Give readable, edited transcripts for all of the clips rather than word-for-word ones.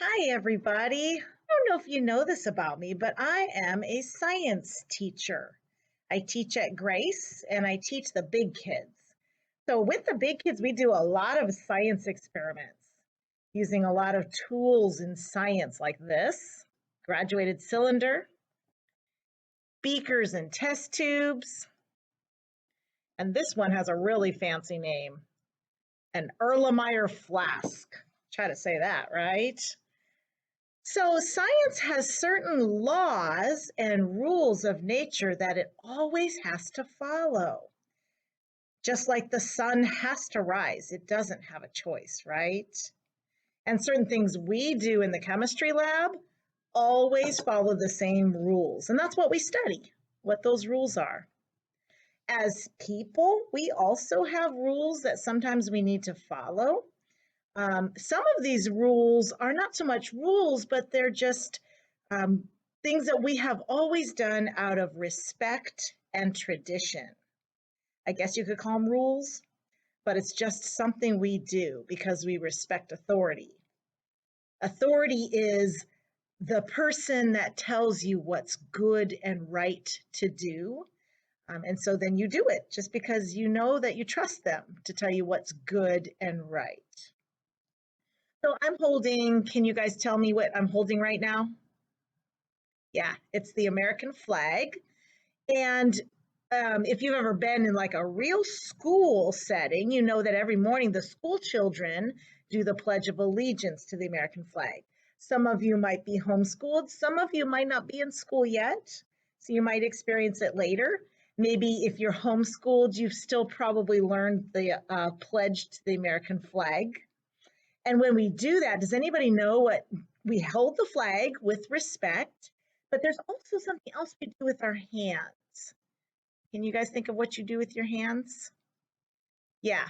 Hi, everybody. I don't know if you know this about me, but I am a science teacher. I teach at Grace and I teach the big kids. So, with the big kids, we do a lot of science experiments using a lot of tools in science like this graduated cylinder, beakers and test tubes. And this one has a really fancy name, an Erlenmeyer flask. Try to say that, right? So, science has certain laws and rules of nature that it always has to follow. Just like the sun has to rise, it doesn't have a choice, right? And certain things we do in the chemistry lab always follow the same rules. And that's what we study, what those rules are. As people, we also have rules that sometimes we need to follow. Some of these rules are not so much rules, but they're just um, things that we have always done out of respect and tradition. I guess you could call them rules, but it's just something we do because we respect authority. Authority is the person that tells you what's good and right to do. And so then you do it just because you know that you trust them to tell you what's good and right. So I'm holding, can you guys tell me what I'm holding right now? Yeah, it's the American flag. And if you've ever been in like a real school setting, you know that every morning the school children do the Pledge of Allegiance to the American flag. Some of you might be homeschooled, some of you might not be in school yet, so you might experience it later. Maybe if you're homeschooled, you've still probably learned the pledge to the American flag. And when we do that, does anybody know what we hold the flag with respect, but there's also something else we do with our hands. Can you guys think of what you do with your hands? Yeah,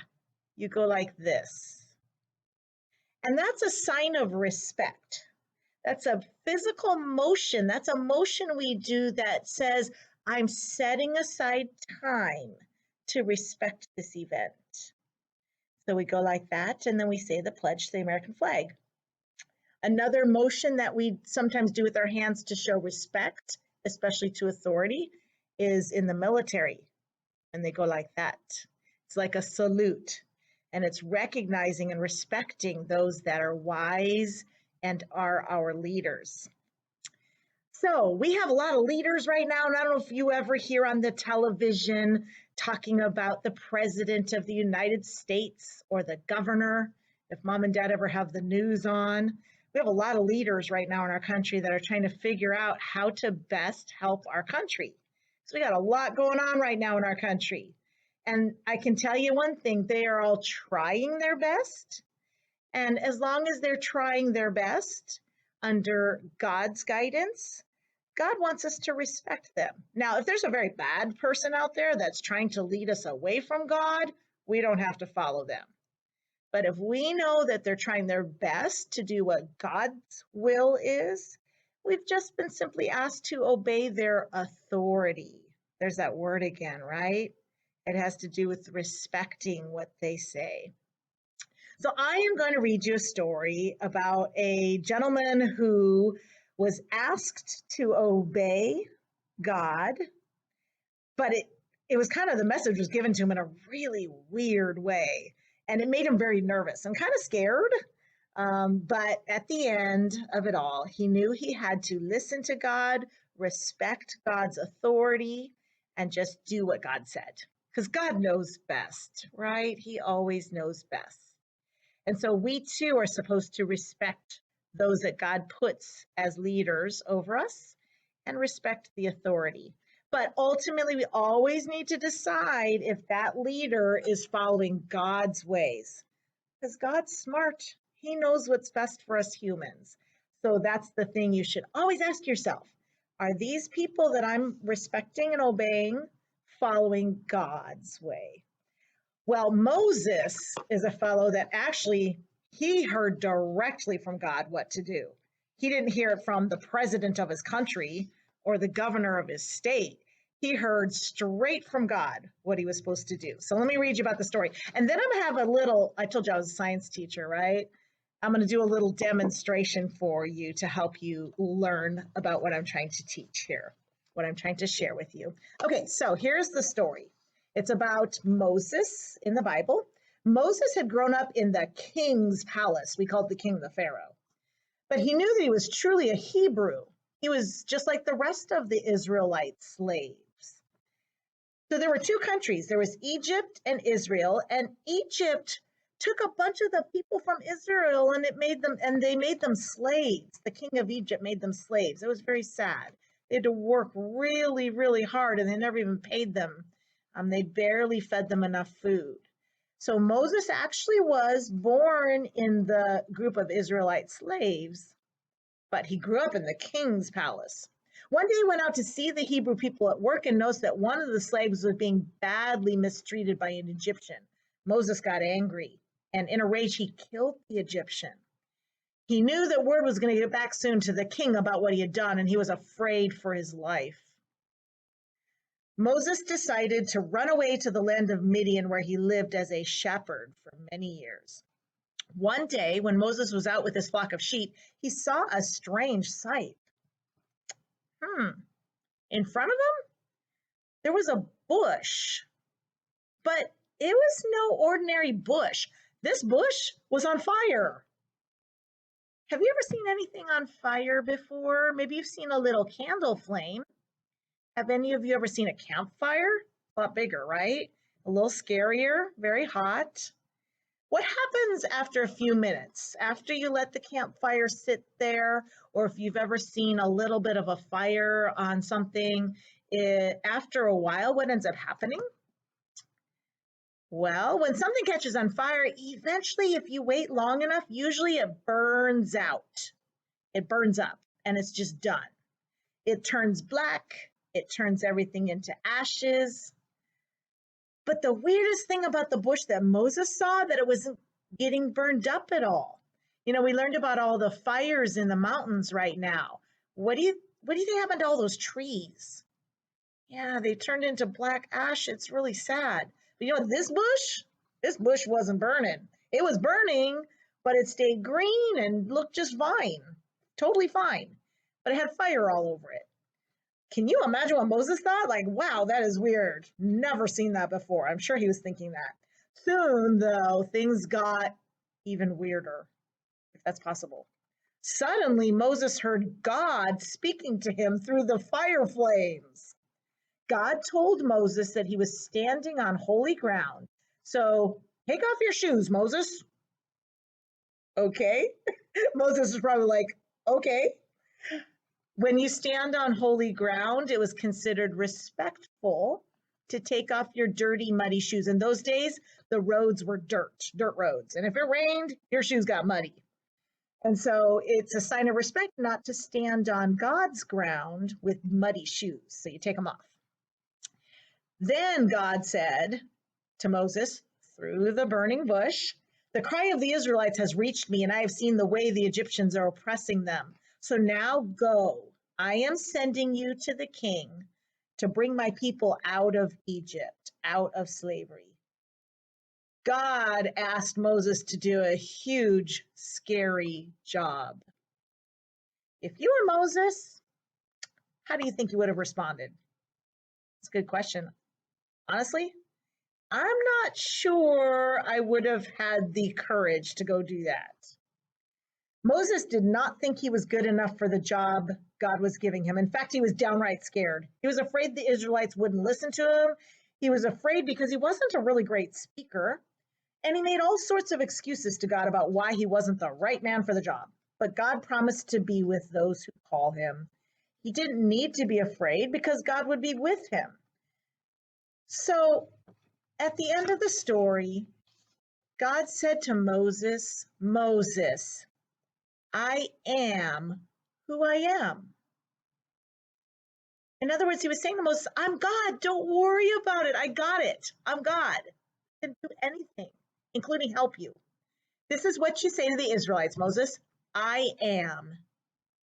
you go like this. And that's a sign of respect. That's a physical motion. That's a motion we do that says, I'm setting aside time to respect this event. So we go like that, and then we say the pledge to the American flag. Another motion that we sometimes do with our hands to show respect, especially to authority, is in the military. And they go like that. It's like a salute. And it's recognizing and respecting those that are wise and are our leaders. So we have a lot of leaders right now. And I don't know if you ever hear on the television talking about the president of the United States or the governor, if mom and dad ever have the news on. We have a lot of leaders right now in our country that are trying to figure out how to best help our country. So we got a lot going on right now in our country. And I can tell you one thing, they are all trying their best. And as long as they're trying their best under God's guidance, God wants us to respect them. Now, if there's a very bad person out there that's trying to lead us away from God, we don't have to follow them. But if we know that they're trying their best to do what God's will is, we've just been simply asked to obey their authority. There's that word again, right? It has to do with respecting what they say. So I am going to read you a story about a gentleman who was asked to obey God, but it was kind of the message was given to him in a really weird way. And it made him very nervous and kind of scared. But at the end of it all, he knew he had to listen to God, respect God's authority, and just do what God said. Because God knows best, right? He always knows best. And so we too are supposed to respect those that God puts as leaders over us and respect the authority. But ultimately, we always need to decide if that leader is following God's ways. Because God's smart, He knows what's best for us humans. So that's the thing you should always ask yourself. Are these people that I'm respecting and obeying following God's way? Well, Moses is a fellow that actually he heard directly from God what to do. He didn't hear it from the president of his country or the governor of his state. He heard straight from God what he was supposed to do. So let me read you about the story. And then I'm gonna have a little, I told you I was a science teacher, right? I'm going to do a little demonstration for you to help you learn about what I'm trying to teach here, what I'm trying to share with you. Okay, so here's the story. It's about Moses in the Bible. Moses had grown up in the king's palace. We called the king the Pharaoh. But he knew that he was truly a Hebrew. He was just like the rest of the Israelite slaves. So there were two countries. There was Egypt and Israel, and Egypt took a bunch of the people from Israel and they made them slaves. The king of Egypt made them slaves. It was very sad. They had to work really, really hard and they never even paid them. They barely fed them enough food. So Moses actually was born in the group of Israelite slaves, but he grew up in the king's palace. One day he went out to see the Hebrew people at work and noticed that one of the slaves was being badly mistreated by an Egyptian. Moses got angry, and in a rage, he killed the Egyptian. He knew that word was going to get back soon to the king about what he had done, and he was afraid for his life. Moses decided to run away to the land of Midian, where he lived as a shepherd for many years. One day, when Moses was out with his flock of sheep, he saw a strange sight. In front of him, there was a bush, but it was no ordinary bush. This bush was on fire. Have you ever seen anything on fire before? Maybe you've seen a little candle flame. Have any of you ever seen a campfire? A lot bigger, right? A little scarier, very hot. What happens after a few minutes? After you let the campfire sit there, or if you've ever seen a little bit of a fire on something, after a while, what ends up happening? Well, when something catches on fire, eventually, if you wait long enough, usually it burns out. It burns up, and it's just done. It turns black. It turns everything into ashes. But the weirdest thing about the bush that Moses saw, that it wasn't getting burned up at all. You know, we learned about all the fires in the mountains right now. What do you think happened to all those trees? Yeah, they turned into black ash. It's really sad. But you know what, this bush wasn't burning. It was burning, but it stayed green and looked just fine. Totally fine. But it had fire all over it. Can you imagine what Moses thought? Like, wow, that is weird. Never seen that before. I'm sure he was thinking that. Soon, though, things got even weirder, if that's possible. Suddenly, Moses heard God speaking to him through the fire flames. God told Moses that he was standing on holy ground. So, take off your shoes, Moses. Okay. Moses was probably like, okay. When you stand on holy ground, it was considered respectful to take off your dirty, muddy shoes. In those days, the roads were dirt roads. And if it rained, your shoes got muddy. And so it's a sign of respect not to stand on God's ground with muddy shoes. So you take them off. Then God said to Moses through the burning bush, "The cry of the Israelites has reached me, and I have seen the way the Egyptians are oppressing them. So now go. I am sending you to the king to bring my people out of Egypt, out of slavery." God asked Moses to do a huge, scary job. If you were Moses, how do you think you would have responded? It's a good question. Honestly, I'm not sure I would have had the courage to go do that. Moses did not think he was good enough for the job God was giving him. In fact, he was downright scared. He was afraid the Israelites wouldn't listen to him. He was afraid because he wasn't a really great speaker. And he made all sorts of excuses to God about why he wasn't the right man for the job. But God promised to be with those who call him. He didn't need to be afraid because God would be with him. So at the end of the story, God said to Moses, "Moses, I am who I am." In other words, he was saying to Moses, "I'm God. Don't worry about it. I got it. I'm God. I can do anything, including help you. This is what you say to the Israelites, Moses. I am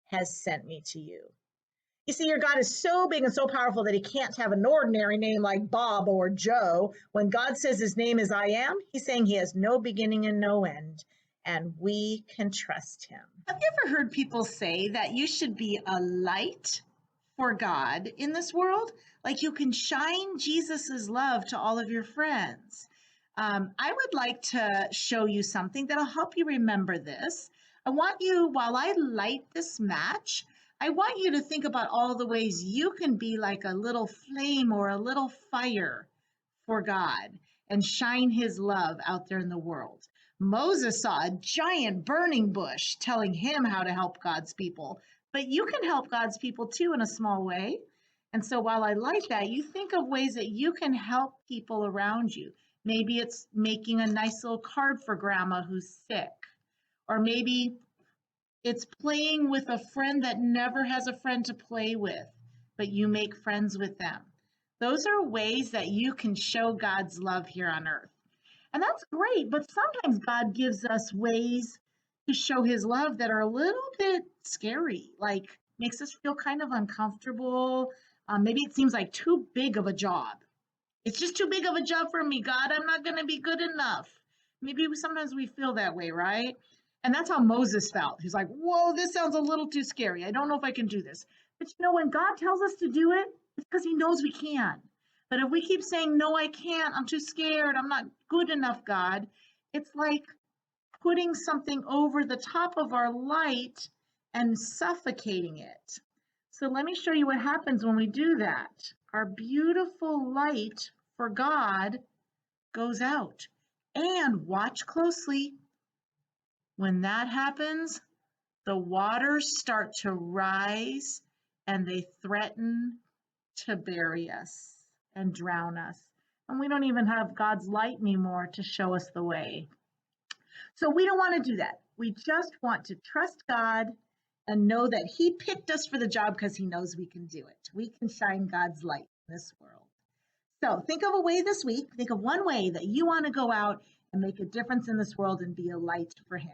has sent me to you." You see, your God is so big and so powerful that he can't have an ordinary name like Bob or Joe. When God says his name is I am, he's saying he has no beginning and no end. and we can trust him. Have you ever heard people say that you should be a light for God in this world? Like you can shine Jesus's love to all of your friends. I would like to show you something that'll help you remember this. I want you, while I light this match, I want you to think about all the ways you can be like a little flame or a little fire for God and shine his love out there in the world. Moses saw a giant burning bush telling him how to help God's people, but you can help God's people too in a small way. And so while I like that, you think of ways that you can help people around you. Maybe it's making a nice little card for grandma who's sick, or maybe it's playing with a friend that never has a friend to play with, but you make friends with them. Those are ways that you can show God's love here on earth. And that's great, but sometimes God gives us ways to show his love that are a little bit scary, like makes us feel kind of uncomfortable. Maybe it seems like too big of a job. It's just too big of a job for me, God. I'm not going to be good enough. Maybe sometimes we feel that way, right? And that's how Moses felt. He's like, whoa, this sounds a little too scary. I don't know if I can do this. But you know, when God tells us to do it, it's because he knows we can. But if we keep saying, no, I can't, I'm too scared, I'm not good enough, God, it's like putting something over the top of our light and suffocating it. So let me show you what happens when we do that. Our beautiful light for God goes out. And watch closely. When that happens, the waters start to rise and they threaten to bury us and drown us. And we don't even have God's light anymore to show us the way. So we don't want to do that. We just want to trust God and know that he picked us for the job because he knows we can do it. We can shine God's light in this world. So think of a way this week, think of one way that you want to go out and make a difference in this world and be a light for him.